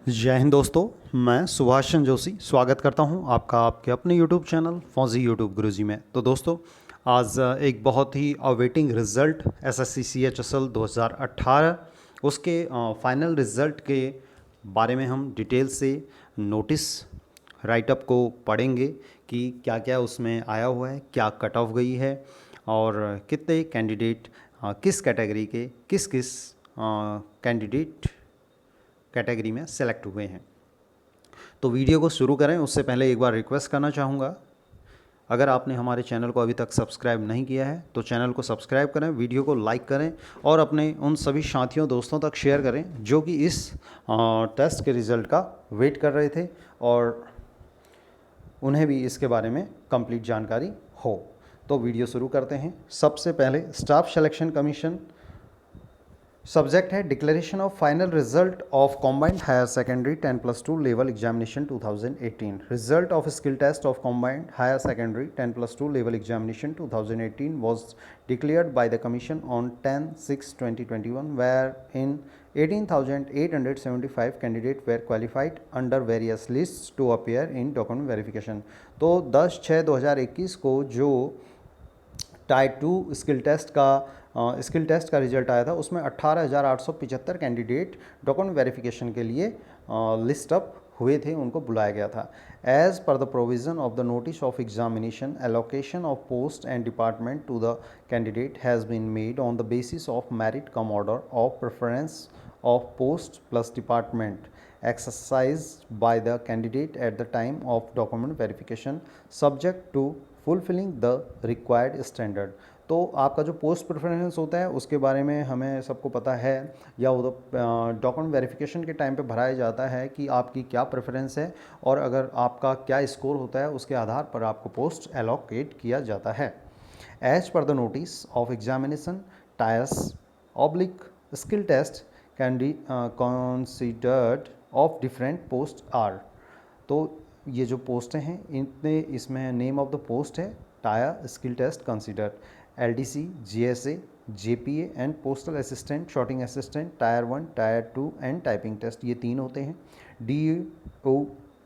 जय हिंद दोस्तों। मैं सुभाष चंद्र जोशी स्वागत करता हूं आपका आपके अपने YouTube चैनल फौजी यूट्यूब गुरुजी में। तो दोस्तों, आज एक बहुत ही अवेटिंग रिज़ल्ट SSC CHSL 2018 उसके फाइनल रिज़ल्ट के बारे में हम डिटेल से नोटिस राइटअप को पढ़ेंगे कि क्या क्या उसमें आया हुआ है, क्या कट ऑफ गई है और कितने कैंडिडेट किस कैटेगरी के किस किस कैंडिडेट कैटेगरी में सेलेक्ट हुए हैं। तो वीडियो को शुरू करें उससे पहले एक बार रिक्वेस्ट करना चाहूँगा, अगर आपने हमारे चैनल को अभी तक सब्सक्राइब नहीं किया है तो चैनल को सब्सक्राइब करें, वीडियो को लाइक करें और अपने उन सभी साथियों दोस्तों तक शेयर करें जो कि इस टेस्ट के रिज़ल्ट का वेट कर रहे थे और उन्हें भी इसके बारे में कंप्लीट जानकारी हो। तो वीडियो शुरू करते हैं। सबसे पहले स्टाफ सिलेक्शन कमीशन सब्जेक्ट है declaration of final result of combined higher secondary 10+2 level examination 2018। Result of skill test of combined higher secondary 10+2 level examination 2018 was declared by the commission on 10/6/2021 wherein 18,875 candidates were qualified under various lists to appear in document verification। तो 10/6/2021 को जो type 2 skill test का result आया था उसमें 18,875 candidate document verification के लिए list up हुए थे, उनको बुलाया गया था। As per the provision of the notice of examination allocation of post and department to the candidate has been made on the basis of merit cum order of preference of post plus department exercised by the candidate at the time of document verification subject to fulfilling the required standard। तो आपका जो post preference होता है उसके बारे में हमें सबको पता है, या वो डॉक्यूमेंट वेरिफिकेशन के टाइम पे भराया जाता है कि आपकी क्या प्रेफरेंस है और अगर आपका क्या स्कोर होता है उसके आधार पर आपको पोस्ट एलोकेट किया जाता है। As per the notice of examination tiers oblique skill test can be considered of different post are. तो ये जो पोस्टें हैं इतने इसमें नेम ऑफ द पोस्ट है tier skill test considered LDC, GSA, JPA and postal assistant, sorting assistant, tier 1, tier 2 and typing test, ये 3 होते हैं।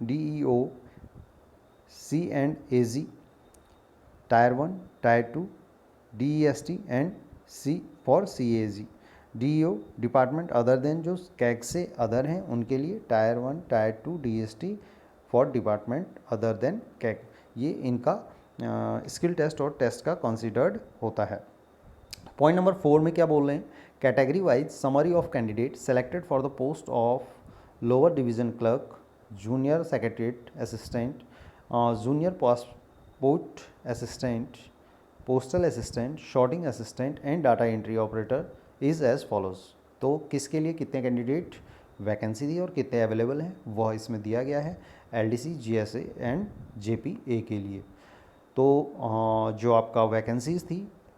DEO C&AG, tier 1, tier 2, DEST and C for CAG। DEO department other than, जो CAG से other हैं उनके लिए tyre 1, tier 2, DST for department other then CAG, ये इनका स्किल टेस्ट और टेस्ट का कंसिडर्ड होता है। पॉइंट नंबर 4 में क्या बोल रहे हैं, category wise summary of candidate selected for the post of lower division clerk, junior secretariat assistant, junior passport assistant, postal assistant, sorting assistant and data entry operator is as follows. तो किसके लिए कितने candidate vacancy थी और कितने available हैं वह इसमें दिया गया है LDC, GSA एंड JPA के लिए। तो जो आपका वैकेंसीज़ थी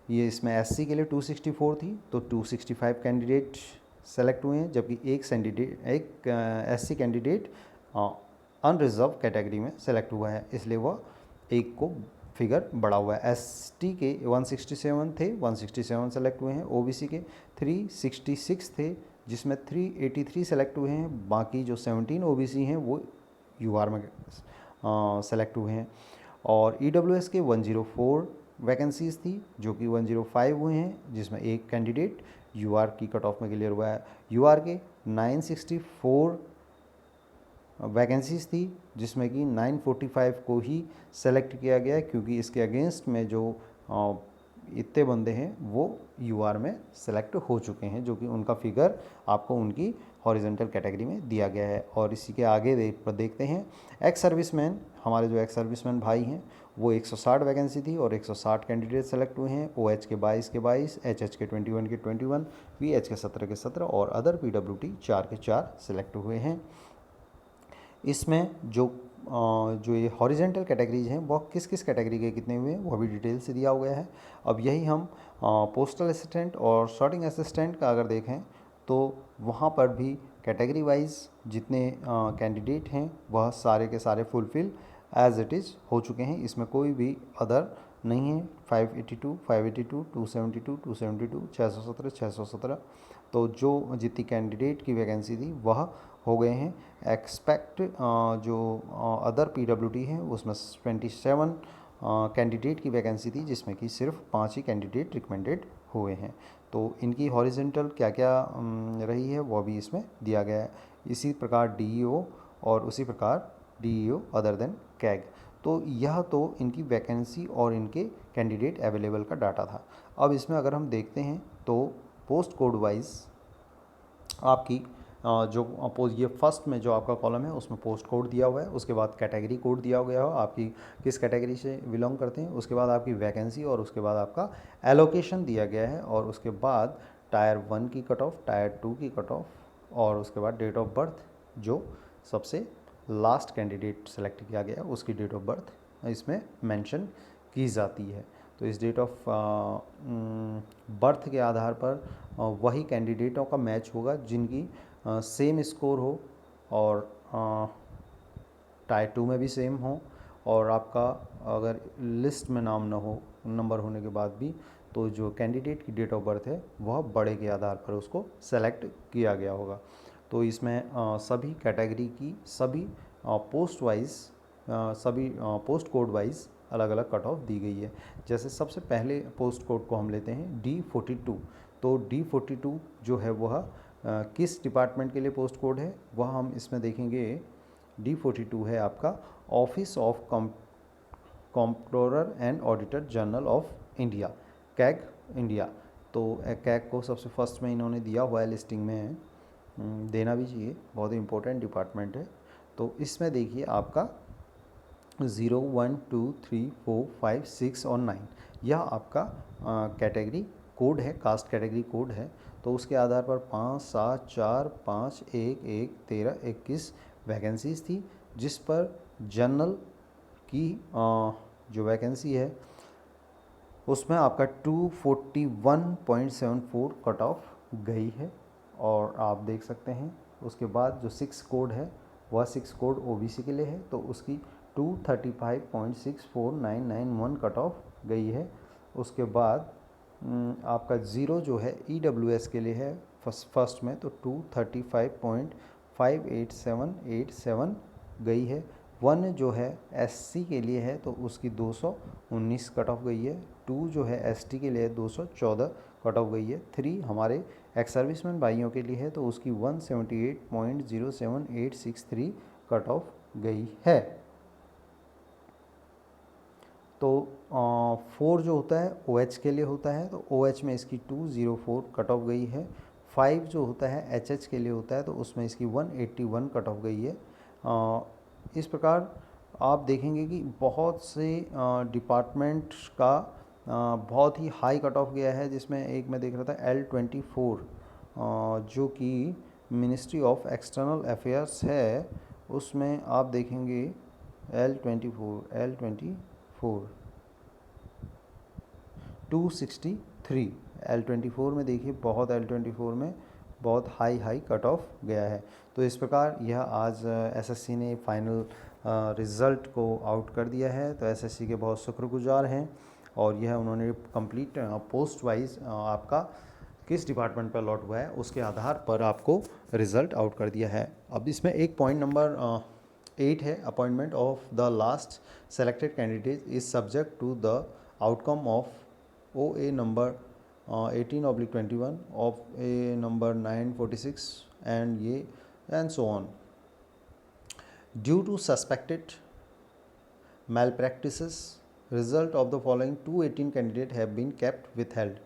ये इसमें SC के लिए 264 थी, तो 265 कैंडिडेट सेलेक्ट हुए हैं, जबकि एक SC कैंडिडेट अनरिजर्व कैटेगरी में सेलेक्ट हुआ है, इसलिए वह एक को फिगर बढ़ा हुआ है। ST के 167 थे, 167 सेलेक्ट हुए हैं। OBC के 366 थे जिसमें 383 सेलेक्ट हुए हैं, बाकी जो 17 OBC हैं वो UR में सेलेक्ट हुए हैं। और EWS के 104 वैकेंसीज़ थी जो कि 105 हुए हैं, जिसमें एक कैंडिडेट UR की कट ऑफ में क्लियर हुआ है। UR के 964 वैकेंसीज़ थी जिसमें कि 945 को ही सेलेक्ट किया गया क्योंकि इसके अगेंस्ट में जो इतने बंदे हैं वो UR में सेलेक्ट हो चुके हैं, जो कि उनका फिगर आपको उनकी हॉरिजेंटल कैटेगरी में दिया गया है। और इसी के आगे देखते हैं एक्स सर्विसमैन, हमारे जो एक्स सर्विसमैन भाई हैं वो 160 वैकेंसी थी और 160 कैंडिडेट सेलेक्ट हुए हैं। OH के 22 के 22, HH के 21 के 21, VH के 17 के 17 और अदर PWT 4 के 4 सेलेक्ट हुए हैं। इसमें जो ये हॉरिजेंटल कैटेगरीज हैं वो किस किस कैटेगरी के कितने हुए हैं वो भी डिटेल से दिया हुआ है। अब यही हम पोस्टल असिस्टेंट और शॉर्टिंग असिस्टेंट का अगर देखें तो वहाँ पर भी कैटेगरी वाइज जितने कैंडिडेट हैं वह सारे के सारे फुलफिल एज इट इज़ हो चुके हैं, इसमें कोई भी अदर नहीं है। 582, 582, 272, 272, 617, 617 तो जो जितनी कैंडिडेट की वैकेंसी थी वह हो गए हैं एक्सपेक्ट। जो अदर PWD है उसमें 27 कैंडिडेट की वैकेंसी थी, जिसमें कि सिर्फ 5 ही कैंडिडेट रिकमेंडेड हुए हैं। तो इनकी हॉरिजेंटल क्या क्या रही है वो भी इसमें दिया गया है। इसी प्रकार DEO और उसी प्रकार DEO अदर देन कैग। तो यह तो इनकी वैकेंसी और इनके कैंडिडेट अवेलेबल का डाटा था। अब इसमें अगर हम देखते हैं तो पोस्ट कोड वाइज आपकी ये फर्स्ट में जो आपका कॉलम है उसमें पोस्ट कोड दिया हुआ है, उसके बाद कैटेगरी कोड दिया गया हो आपकी किस कैटेगरी से बिलोंग करते हैं, उसके बाद आपकी वैकेंसी और उसके बाद आपका एलोकेशन दिया गया है, और उसके बाद टायर 1 की कट ऑफ, टायर 2 की कट ऑफ, और उसके बाद डेट ऑफ बर्थ जो सबसे लास्ट कैंडिडेट सेलेक्ट किया गया उसकी डेट ऑफ बर्थ इसमें मेंशन की जाती है। तो इस डेट ऑफ बर्थ के आधार पर वही कैंडिडेटों का मैच होगा जिनकी सेम स्कोर हो और टायर 2 में भी सेम हो, और आपका अगर लिस्ट में नाम ना हो नंबर होने के बाद भी, तो जो कैंडिडेट की डेट ऑफ बर्थ है वह बड़े के आधार पर उसको सेलेक्ट किया गया होगा। तो इसमें सभी कैटेगरी की सभी पोस्ट वाइज सभी पोस्ट कोड वाइज अलग अलग कट ऑफ दी गई है। जैसे सबसे पहले पोस्ट कोड को हम लेते हैं D42। तो D42 जो है वह किस डिपार्टमेंट के लिए पोस्ट कोड है वह हम इसमें देखेंगे। D42 है आपका office of comptroller and auditor general of India, CAG India. तो कैग को सबसे फर्स्ट में इन्होंने दिया हुआ है लिस्टिंग में, देना भी चाहिए, बहुत ही इंपॉर्टेंट डिपार्टमेंट है। तो इसमें देखिए आपका 0, 1, 2, 3, 4, 5, 6 और 9 यह आपका कैटेगरी कोड है, कास्ट कैटेगरी कोड है। तो उसके आधार पर 5, 7, 4, 5, 1, 1, 13, 21 वैकेंसीज़ थी, जिस पर जनरल की जो वैकेंसी है उसमें आपका 241.74 कट ऑफ गई है। और आप देख सकते हैं उसके बाद जो 6 कोड है वह 6 कोड OBC के लिए है, तो उसकी 235.64991 कट ऑफ गई है। उसके बाद आपका 0 जो है EWS के लिए है फर्स्ट में, तो 235.58787 गई है। 1 जो है SC के लिए है तो उसकी 219 कट ऑफ गई है। 2 जो है ST के लिए 214 कट ऑफ गई है। 3 हमारे एक्स सर्विसमैन भाइयों के लिए है तो उसकी 178.07863 कट ऑफ गई है। तो 4 जो होता है OH के लिए होता है, तो OH में इसकी 204 कट ऑफ गई है। 5 जो होता है HH के लिए होता है तो उसमें इसकी 181 कट ऑफ गई है। इस प्रकार आप देखेंगे कि बहुत से डिपार्टमेंट का बहुत ही हाई कट ऑफ गया है, जिसमें एक मैं देख रहा था L24 जो कि मिनिस्ट्री ऑफ एक्सटर्नल अफेयर्स है, उसमें आप देखेंगे L24 263 L24 में देखिए L24 में बहुत हाई कट ऑफ गया है। तो इस प्रकार यह आज SSC ने फाइनल रिज़ल्ट को आउट कर दिया है। तो SSC के बहुत शुक्रगुजार हैं, और यह उन्होंने कंप्लीट पोस्ट वाइज आपका किस डिपार्टमेंट पर अलॉट हुआ है उसके आधार पर आपको रिज़ल्ट आउट कर दिया है। अब इसमें एक पॉइंट नंबर 8 है, appointment of the last selected candidate is subject to the outcome of OA number 18/21 of A number 946 and so on. Due to suspected malpractices, result of the following 218 candidate have been kept withheld.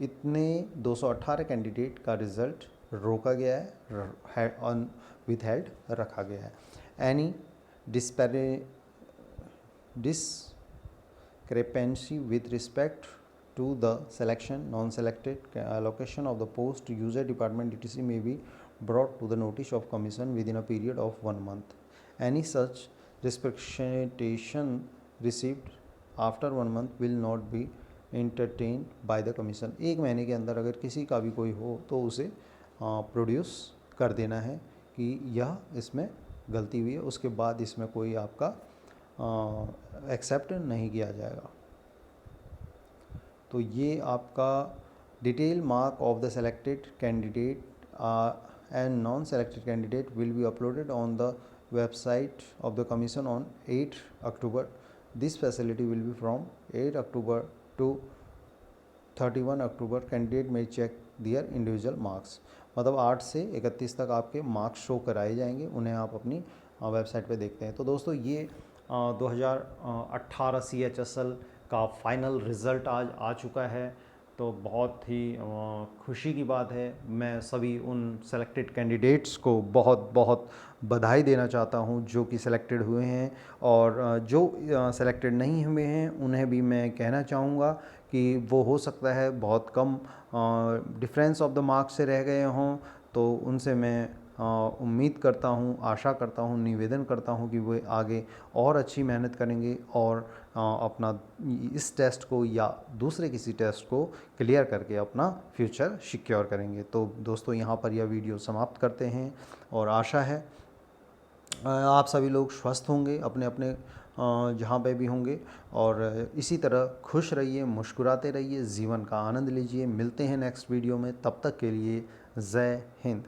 इतने 218 candidate का result रोका गया है, on withheld रखा गया है। Any discrepancy with respect to the selection, non-selected allocation of the post, user department etc. may be brought to the notice of commission within a period of 1 month. Any such representation received after 1 month will not be entertained by the commission. 1 महीने के अंदर अगर किसी का भी कोई हो तो उसे प्रोड्यूस कर देना है कि यह इसमें गलती हुई है, उसके बाद इसमें कोई आपका एक्सेप्ट नहीं किया जाएगा। तो ये आपका Detailed mark of the selected candidate and non-selected candidate will be uploaded on the website of the commission on 8 October. This facility will be from 8 October to 31 October candidate में चेक दियर individual marks. मतलब 8 से 31 तक आपके marks show कराए जाएंगे, उन्हें आप अपनी वेबसाइट पे देखते हैं। तो दोस्तों ये 2018 CHSL का फाइनल रिज़ल्ट आज आ चुका है, तो बहुत ही खुशी की बात है। मैं सभी उन सेलेक्टेड कैंडिडेट्स को बहुत बहुत बधाई देना चाहता हूं जो कि सिलेक्टेड हुए हैं, और जो सेलेक्टेड नहीं हुए हैं उन्हें भी मैं कहना चाहूँगा कि वो हो सकता है बहुत कम डिफरेंस ऑफ द मार्क्स से रह गए हों, तो उनसे मैं उम्मीद करता हूँ, आशा करता हूँ, निवेदन करता हूँ कि वो आगे और अच्छी मेहनत करेंगे और अपना इस टेस्ट को या दूसरे किसी टेस्ट को क्लियर करके अपना फ्यूचर सिक्योर करेंगे। तो दोस्तों यहाँ पर यह वीडियो समाप्त करते हैं, और आशा है आप सभी लोग स्वस्थ होंगे अपने अपने जहाँ पे भी होंगे, और इसी तरह खुश रहिए, मुस्कुराते रहिए, जीवन का आनंद लीजिए। मिलते हैं नेक्स्ट वीडियो में, तब तक के लिए जय हिंद।